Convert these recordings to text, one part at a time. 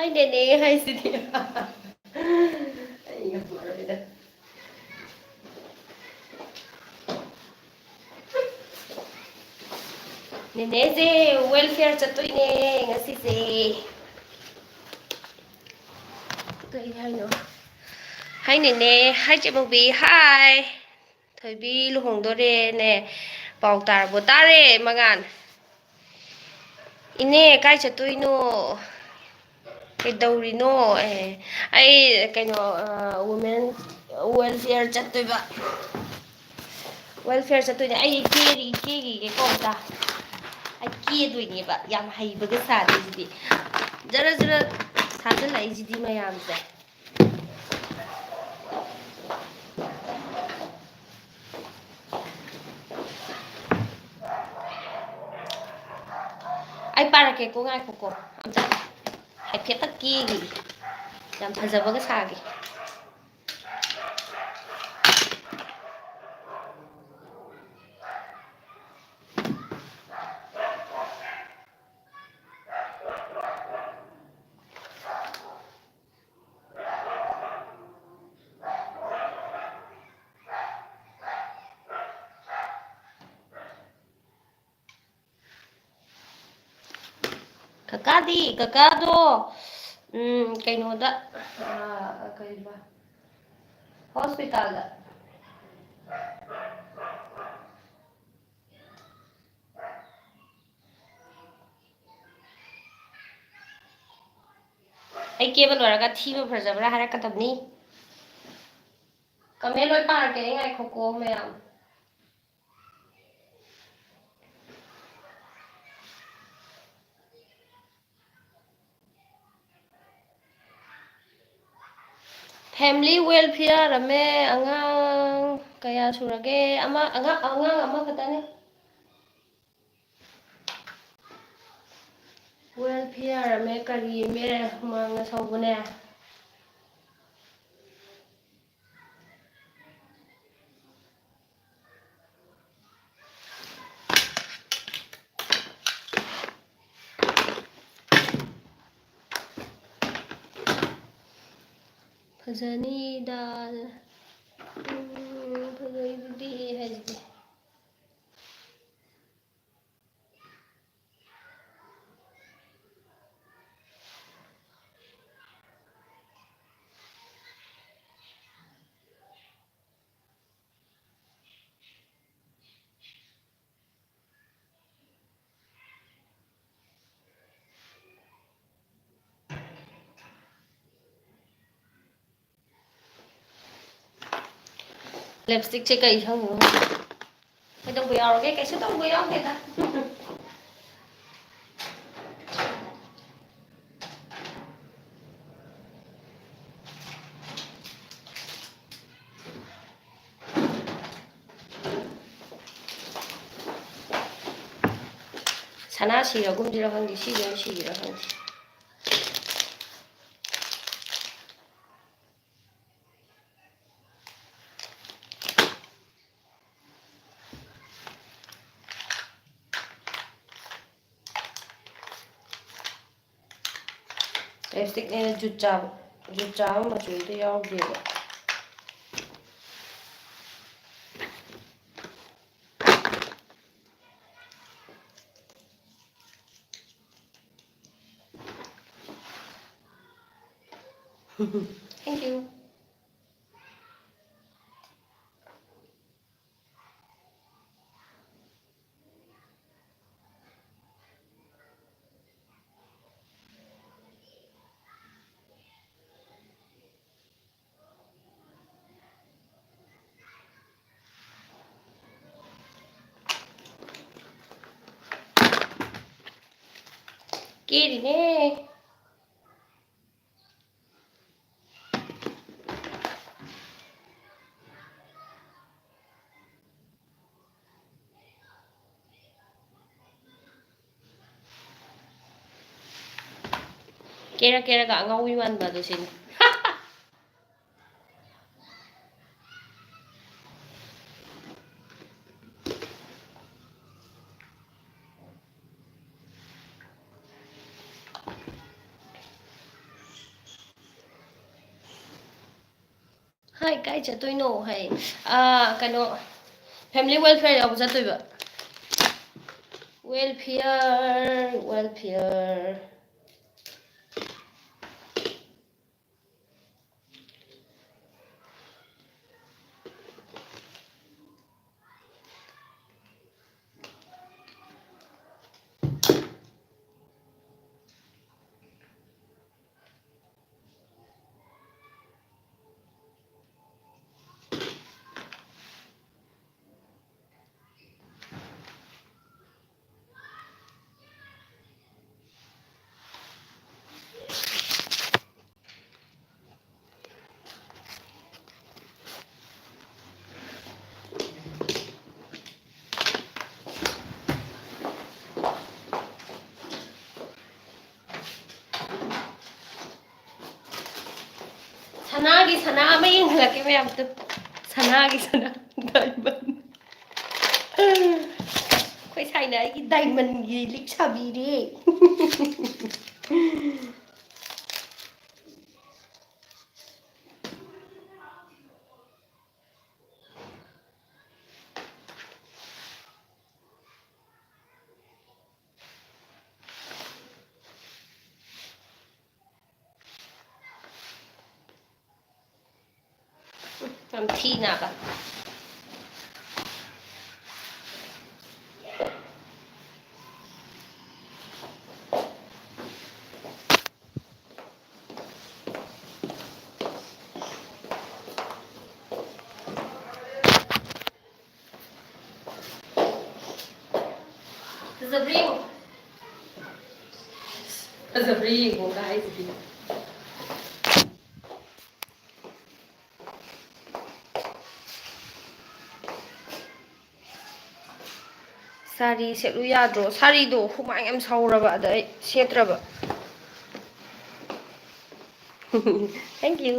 Hi Nene, hi Siti. Ay, marami. Nenese, welfare chatoine ngasise. Kay haino. Hi Nene, hi Chemobi, hi. Thoibi luhongdore ne. Pau tarbo tare magan. Ine kai chatoino. Kꯩꯗꯧꯔꯤꯅꯣ ꯑꯩ ꯀꯩꯅꯣ women welfare ꯆꯠꯇꯣꯏꯕ welfare ꯆꯠꯇꯣꯏꯅꯦ ꯑꯩ ꯀꯦꯒꯤꯒꯦꯀꯣ ꯑꯝꯇ ꯑꯩ ꯀꯦꯗꯣꯏꯅꯦꯕ ꯌꯥꯝ ꯍꯩꯕꯒ ꯁꯥꯗꯣꯏꯁꯤꯗꯤ ꯖꯔ ꯖꯔ ꯊꯥꯖꯤꯜꯂꯛꯏꯁꯤꯗꯤ ꯃꯌꯥꯝꯁꯦ ꯑꯩ ꯄꯥꯔꯛꯀꯦꯀꯣ ꯉꯥꯏꯈꯣꯀꯣ ꯑꯝꯇ ꯍꯥꯏꯐꯦꯠꯇ ꯀꯦꯒꯤ ꯌꯥꯝ ꯐꯖꯕꯒ ꯁꯥꯒꯦ ꯀꯀꯥꯗꯤ ꯀꯀꯥꯗꯣ ꯀꯩꯅꯣꯗ ꯀꯩꯕ ꯍꯣꯁꯄꯤꯇꯥꯜꯗ ꯑꯩ ꯀꯦꯕ ꯂꯣꯏꯔꯒ ꯊꯤꯕ ꯐꯖꯕ꯭ꯔꯥ ꯍꯥꯏꯔꯛꯀꯗꯕꯅꯤ ꯀꯃꯦꯟ ꯂꯣꯏ ꯄꯥꯔꯛꯀꯦ ꯑꯩ ꯉꯥꯏꯈꯣꯀꯣ ꯃꯌꯥꯝ ꯐꯦꯃꯤꯂꯤ ꯋꯦꯜꯐꯤꯌꯔ ꯑꯃ ꯑꯉꯥꯡ ꯀꯌꯥ ꯁꯨꯔꯒꯦ ꯑꯉꯥꯡ ꯑꯃꯈꯛꯇꯅꯤ ꯋꯦꯜꯐꯤꯌꯔ ꯑꯃ ꯀꯔꯤ ꯑꯃ ꯍꯨꯃꯥꯡꯅ ꯁꯧꯕꯅꯦ ꯐꯖꯅꯤꯗ ꯐꯖꯩꯗꯨꯗꯤ ꯍꯥꯏꯁꯤꯗꯤ ꯂꯤꯞꯁꯇꯤꯛꯁꯦ ꯀꯩ ꯁꯪꯉꯤꯅꯣ ꯀꯩꯗꯧꯕ ꯌꯥꯎꯔꯒꯦ ꯀꯩꯁꯨ ꯇꯧꯕ ꯌꯥꯎꯗꯦꯗ ꯁꯅꯥ ꯁꯤꯔꯒꯨꯝꯁꯤꯔ ꯈꯪꯗꯦ ꯁꯤꯔ ꯁꯤꯔ ꯈꯪꯗꯦ ꯂꯤꯞꯁꯇꯤꯛꯅꯦꯅ ꯖꯨꯠ ꯆꯥꯕ ꯃꯆꯨꯗ ꯌꯥꯎꯗꯦꯕ Thank you. ꯀꯦꯔꯤꯅꯦ ꯀꯦꯔ ꯀꯦꯔꯒ ꯑꯉꯥꯎꯕꯤ ꯃꯥꯟꯕ ꯑꯗꯨ ꯁꯤꯅꯤ ꯍꯥꯏ ꯀꯥꯏ ꯆꯠꯇꯣꯏꯅꯣ ꯍꯥꯏ ꯀꯩꯅꯣ ꯐꯦꯃꯤꯂꯤ ꯋꯦꯜꯐꯤꯌꯔ ꯌꯥꯎꯕ ꯆꯠꯇꯣꯏꯕ ꯋꯦꯜꯐꯤꯌꯔ ꯋꯦꯜꯐꯤꯌꯔ ꯁꯅꯥꯒꯤ ꯁꯅꯥ ꯑꯃ ꯌꯦꯡꯍꯜꯂꯛꯀꯦ ꯃꯌꯥꯝꯇ ꯁꯅꯥꯒꯤ ꯁꯅꯥ ꯗꯥꯏꯃꯟ ꯑꯩꯈꯣꯏ ꯁꯥꯏꯅ ꯑꯩꯒꯤ ꯗꯥꯏꯃꯟꯒꯤ ꯂꯤꯛ ꯁꯥꯕꯤꯔꯦ ꯌꯥꯝ ꯊꯤꯅꯕ fazabra yengو fazabra yengو guys ꯁꯥꯔꯤ ꯁꯦꯠꯂꯨ ꯌꯥꯗ꯭ꯔꯣ ꯁꯥꯔꯤꯗꯣ ꯍꯨꯃꯥꯡ ꯌꯥꯝ ꯁꯧꯔꯕ ꯑꯗ ꯑꯩ ꯁꯦꯠꯇ꯭ꯔꯕ ꯊꯦꯡꯛ ꯌꯨ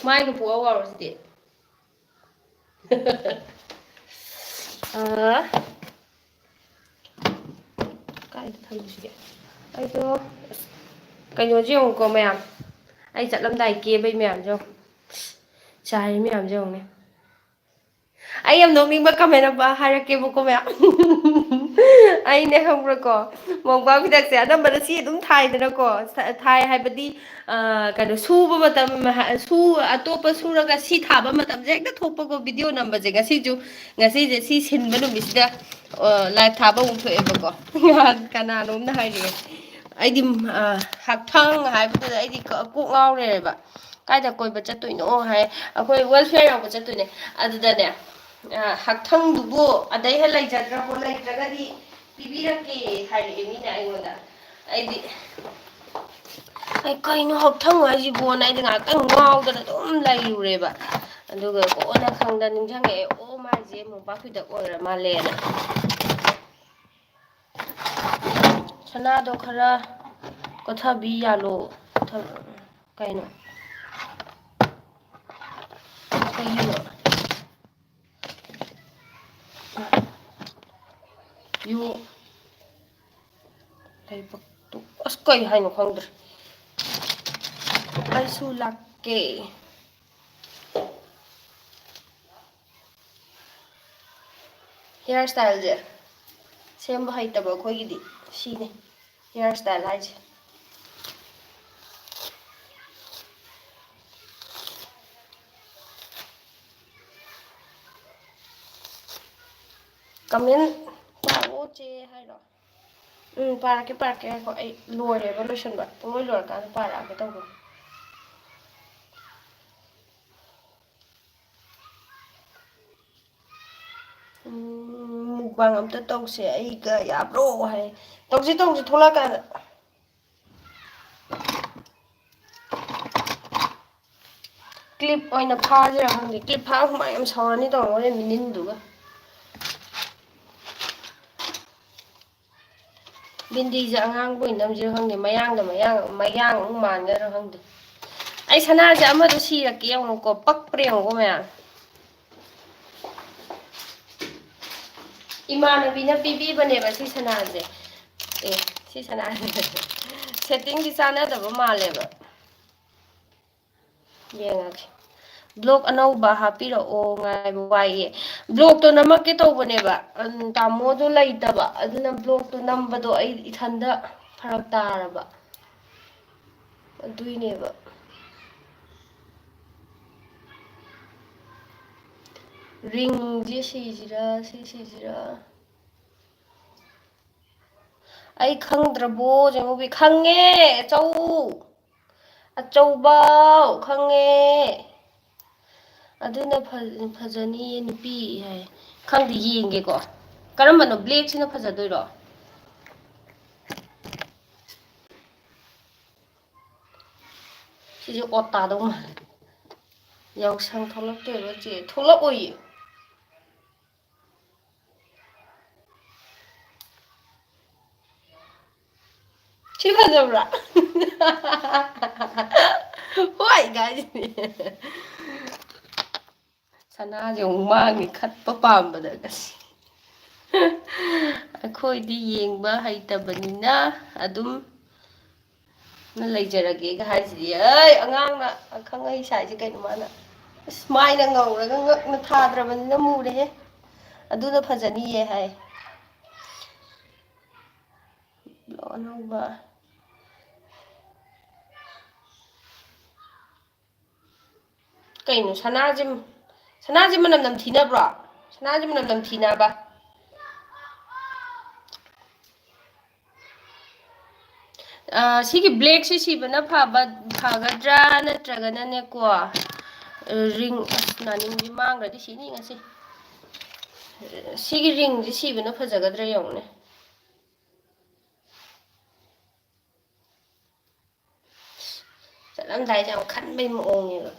ꯃꯥꯏꯒ ꯄꯨꯋꯥ ꯋꯥꯔꯣꯁꯤꯗꯤ ꯀꯥꯏꯗ ꯊꯝꯁꯤꯒꯦ ꯑꯩꯗꯣ ꯀꯩꯅꯣꯁꯦ ꯌꯦꯡꯉꯨꯀꯣ ꯃꯌꯥꯝ ꯑꯩ ꯆꯠꯂꯝꯗꯥꯏ ꯀꯦꯕꯩ ꯃꯌꯥꯝꯁꯦ ꯌꯦꯡꯉꯨ ꯆꯥꯏꯔꯤ ꯃꯌꯥꯝꯁꯦ ꯌꯦꯡꯉꯨꯅꯦ ꯑꯩ ꯌꯥꯝ ꯅꯣꯛꯅꯤꯡꯕ ꯀꯃꯦꯟ ꯑꯃ ꯍꯥꯏꯔꯛꯀꯦꯕꯀꯣ ꯃꯌꯥꯝ ꯑꯩꯅꯦ ꯈꯪꯕ꯭ꯔꯥꯀꯣ ꯃꯣꯡꯄꯥꯛ ꯐꯤꯗꯛꯁꯦ ꯑꯅꯝꯕꯅ ꯁꯤ ꯑꯗꯨꯝ ꯊꯥꯏꯗꯅꯀꯣ ꯊꯥꯏ ꯍꯥꯏꯕꯗꯤ ꯀꯩꯅꯣ ꯁꯨꯕ ꯃꯇꯝ ꯑꯇꯣꯞꯄ ꯁꯨꯔꯒ ꯁꯤ ꯊꯥꯕ ꯃꯇꯝꯁꯦ ꯍꯦꯛꯇ ꯊꯣꯛꯄꯀꯣ ꯚꯤꯗꯤꯑꯣ ꯅꯝꯕꯁꯦ ꯉꯁꯤꯁꯦ ꯁꯤ ꯁꯤꯟꯕ ꯅꯨꯃꯤꯠꯁꯤꯗ ꯂꯥꯏꯚ ꯊꯥꯕ ꯑꯃꯨꯛ ꯊꯣꯛꯑꯦꯕꯀꯣ ꯀꯅꯥꯅꯣꯝꯅ ꯍꯥꯏꯔꯛꯑꯦ ꯑꯩꯗꯤ ꯍꯛꯊꯥꯡ ꯍꯥꯏꯕꯗꯨꯗ ꯑꯩꯗꯤ ꯀꯣꯛ ꯉꯥꯎꯔꯦꯕ ꯀꯥꯏꯗ ꯀꯣꯏꯕ ꯆꯠꯇꯣꯏꯅꯣ ꯍꯥꯏ ꯑꯩꯈꯣꯏ ꯋꯦꯜꯐꯤꯌꯔ ꯌꯥꯎꯕ ꯆꯠꯇꯣꯏꯅꯦ ꯑꯗꯨꯗꯅꯦ ꯍꯛꯊꯪꯗꯨꯕꯨ ꯑꯗꯩ ꯍꯦꯛ ꯂꯩꯖꯗ꯭ꯔꯕꯣ ꯂꯩꯇ꯭ꯔꯒꯗꯤ ꯄꯤꯕꯤꯔꯛꯀꯦ ꯍꯥꯏꯔꯛꯑꯦ ꯃꯤꯅ ꯑꯩꯉꯣꯟꯗ ꯑꯩꯗꯤ ꯑꯩ ꯀꯩꯅꯣ ꯍꯛꯊꯪ ꯍꯥꯏꯁꯤꯕꯣꯅ ꯑꯩꯗꯤ ꯉꯥꯏꯍꯥꯛꯇꯪ ꯉꯥꯎꯗꯅ ꯑꯗꯨꯝ ꯂꯩꯔꯨꯔꯦꯕ ꯑꯗꯨꯒ ꯀꯣꯟꯅ ꯈꯪꯗ ꯅꯤꯡꯁꯤꯡꯉꯛꯑꯦ ꯑꯣ ꯃꯥꯏꯁꯦ ꯃꯣꯡꯄꯥꯛ ꯐꯤꯗꯛ ꯑꯣꯏꯔ ꯃꯥꯜꯂꯦꯅ ꯁꯅꯥꯗꯣ ꯈꯔ ꯀꯣꯊꯕꯤ ꯌꯥꯜꯂꯣ ꯀꯩꯅꯣ ꯀꯩꯒꯤꯅꯣ ꯌꯨ ꯂꯩꯕꯛꯇꯨ ꯑꯁ ꯀꯩ ꯍꯥꯏꯅꯣ ꯈꯪꯗ꯭ꯔꯦ ꯑꯩꯁꯨ ꯂꯥꯛꯀꯦ ꯍꯤꯌꯥꯔ ꯏꯁꯇꯥꯏꯜꯁꯦ ꯁꯦꯝꯕ ꯍꯩꯇꯕ ꯑꯩꯈꯣꯏꯒꯤꯗꯤ ꯁꯤꯅꯤ ꯍꯤꯌꯥꯔ ꯏꯁꯇꯥꯏꯜ ꯍꯥꯏꯁꯦ ꯀꯃꯦꯟ ꯄꯥꯔꯛꯑꯣ ꯆꯦ ꯍꯥꯏꯔꯣ ꯄꯥꯔꯛꯀꯦ ꯉꯥꯏꯈꯣ ꯑꯩ ꯂꯣꯏꯔꯦꯕ ꯂꯣꯏꯁꯟꯕ ꯄꯨꯡꯂꯣꯏ ꯂꯣꯏꯔꯀꯥꯟꯗ ꯄꯥꯔꯛꯑꯒꯦ ꯇꯧꯕꯅꯦ ꯃꯨꯛꯕꯥꯡ ꯑꯝꯇ ꯇꯧꯁꯦ ꯑꯩꯒ ꯌꯥꯕ꯭ꯔꯣ ꯍꯥꯏ ꯇꯧꯁꯤ ꯊꯣꯛꯂꯛꯑꯀꯥꯟꯗ ꯀ꯭ꯂꯤꯞ ꯑꯣꯏꯅ ꯐꯥꯁꯤꯔꯥ ꯈꯪꯗꯦ ꯀ꯭ꯂꯤꯞ ꯐꯥꯕ ꯍꯨꯃꯥꯡ ꯌꯥꯝ ꯁꯧꯔꯅꯤ ꯇꯧꯔ ꯍꯣꯔꯦꯟ ꯃꯤꯅꯤꯟꯗꯨꯒ ꯕꯤꯟꯗꯤꯁꯦ ꯑꯉꯥꯡꯕ ꯑꯣꯏꯅ ꯅꯝꯁꯤꯔ ꯈꯪꯗꯦ ꯃꯌꯥꯡ ꯑꯃꯨꯛ ꯃꯥꯟꯒꯗ꯭ꯔꯥ ꯈꯪꯗꯦ ꯑꯩ ꯁꯅꯥꯁꯦ ꯑꯃꯗꯣ ꯁꯤꯔꯛꯀꯦ ꯌꯦꯡꯉꯨꯀꯣ ꯄꯛꯄ꯭ꯔꯥ ꯌꯦꯡꯉꯨꯀꯣ ꯃꯌꯥꯝ ꯏꯃꯥꯟꯅꯕꯤꯅ ꯄꯤꯕꯤꯕꯅꯦꯕ ꯁꯤ ꯁꯅꯥꯁꯦ ꯁꯤ ꯁꯅꯥꯁꯦ ꯁꯦꯠꯇꯤꯡꯗꯤ ꯆꯥꯟꯅꯗꯕ ꯃꯥꯜꯂꯦꯕ ꯌꯦꯡꯉꯒꯦ ꯕ꯭ꯂꯣꯛ ꯑꯅꯧꯕ ꯍꯥꯞꯄꯤꯔꯛꯑꯣ ꯉꯥꯏꯕ ꯋꯥꯏꯌꯦ ꯕ꯭ꯂꯣꯛꯇꯣ ꯅꯝꯃꯛꯀꯦ ꯇꯧꯕꯅꯦꯕ ꯇꯥꯃꯣꯗꯣ ꯂꯩꯇꯕ ꯑꯗꯨꯅ ꯕ꯭ꯂꯣꯛꯇꯣ ꯅꯝꯕꯗꯣ ꯑꯩ ꯏꯊꯟꯗ ꯐꯔꯛ ꯇꯥꯔꯕ ꯑꯗꯨꯏꯅꯦꯕ ꯔꯤꯡꯁꯦ ꯁꯤꯁꯤꯔꯥ ꯁꯤꯁꯤꯔꯥ ꯑꯩ ꯈꯪꯗ꯭ꯔꯕꯣ ꯌꯦꯡꯉꯨꯕꯤ ꯈꯪꯉꯦ ꯑꯆꯧ ꯑꯆꯧꯕ ꯈꯪꯉꯦ ꯑꯗꯨꯅ ꯐꯖꯅꯤꯌꯦ ꯅꯨꯄꯤ ꯍꯥꯏ ꯈꯪꯗꯦ ꯌꯦꯡꯒꯦꯀꯣ ꯀꯔꯝꯕꯅꯣ ꯕ꯭ꯂꯦꯛꯁꯤꯅ ꯐꯖꯗꯣꯏꯔꯣ ꯁꯤꯁꯦ ꯑꯣꯠ ꯇꯥꯗꯧ ꯃꯥꯜꯂꯦ ꯌꯥꯎꯁꯪ ꯊꯣꯛꯂꯛꯇꯣꯏꯔꯣ ꯆꯦ ꯊꯣꯛꯂꯛꯑꯣꯏꯌꯦ ꯁꯤ ꯐꯖꯕ꯭ꯔꯥ ꯍꯣꯏ ꯒꯥꯏꯁꯤꯅꯦ ꯁꯅꯥꯁꯦ ꯑꯃꯨꯛ ꯃꯥꯡꯉꯤ ꯈꯠꯄ ꯄꯥꯝꯕꯗ ꯉꯁꯤ ꯑꯩꯈꯣꯏꯗꯤ ꯌꯦꯡꯕ ꯍꯩꯇꯕꯅꯤꯅ ꯑꯗꯨꯝ ꯂꯩꯖꯔꯒꯦꯒ ꯍꯥꯏꯁꯤꯗꯤ ꯑꯩ ꯑꯉꯥꯡꯅ ꯑꯈꯪ ꯑꯍꯩ ꯁꯥꯏꯁꯦ ꯀꯩꯅꯣ ꯃꯥꯅ ꯑꯁ ꯃꯥꯏꯅ ꯉꯧꯔꯒ ꯉꯛꯅ ꯊꯥꯗ꯭ꯔꯕꯅꯤꯅ ꯃꯨꯔꯦꯍꯦ ꯑꯗꯨꯅ ꯐꯖꯅꯤꯌꯦ ꯍꯥꯏ ꯑꯅꯧꯕ ꯀꯩꯅꯣ ꯁꯅꯥꯁꯦ ꯃꯅꯝ ꯅꯝꯊꯤꯅꯕ꯭ꯔꯣ ꯁꯅꯥꯁꯦ ꯃꯅꯝ ꯅꯝꯊꯤꯅꯕ ꯁꯤꯒꯤ ꯕ꯭ꯂꯦꯛꯁꯦ ꯁꯤꯕꯅ ꯐꯒꯗ꯭ꯔꯥ ꯅꯠꯇ꯭ꯔꯒꯅꯅꯦꯀꯣ ꯔꯤꯡ ꯅꯥꯅꯤꯡꯁꯤ ꯃꯥꯡꯈ꯭ꯔꯗꯤ ꯁꯤꯅꯤ ꯉꯁꯤ ꯁꯤꯒꯤ ꯔꯤꯡꯁꯦ ꯁꯤꯕꯅ ꯐꯖꯒꯗ꯭ꯔꯥ ꯌꯦꯡꯉꯨꯅꯦ ꯆꯠꯂꯝꯗꯥꯏꯁꯦ ꯌꯥꯝ ꯈꯟꯕꯩ ꯃꯑꯣꯡꯅꯦꯕ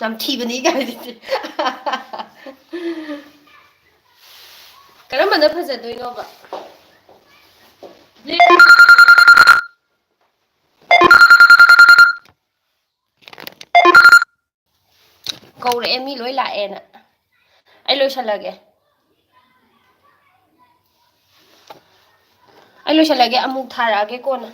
ꯌꯥꯝ ꯊꯤꯕꯅꯤ ꯀꯥꯏꯁꯤꯗꯤ ꯀꯔꯝꯕꯅ ꯐꯖꯗꯣꯏꯅꯣꯕ ꯀꯧꯔꯛꯑꯦ ꯃꯤ ꯂꯣꯏ ꯂꯥꯛꯑꯦꯅ ꯑꯩ ꯂꯣꯏꯁꯜꯂꯒꯦ ꯑꯩ ꯂꯣꯏꯁꯤꯜꯂꯒꯦ ꯑꯃꯨꯛ ꯊꯥꯔꯛꯑꯒꯦ ꯀꯣꯟꯅ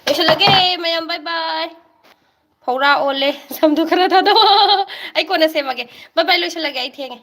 ꯂꯣꯏꯁꯤꯜꯂꯒꯦ ꯃꯌꯥꯝ ꯕꯥꯏ ꯕꯥꯏ ꯐꯧꯔꯥ ꯑꯣꯜꯂꯦ ꯁꯝꯗꯨ ꯈꯔ ꯊꯥꯗꯣꯛꯑꯣ ꯑꯩ ꯀꯣꯟꯅ ꯁꯦꯝꯃꯒꯦ ꯕꯥꯏ ꯕꯥꯏ ꯂꯣꯏꯁꯤꯜꯂꯒꯦ ꯑꯩ ꯊꯦꯡꯉꯦ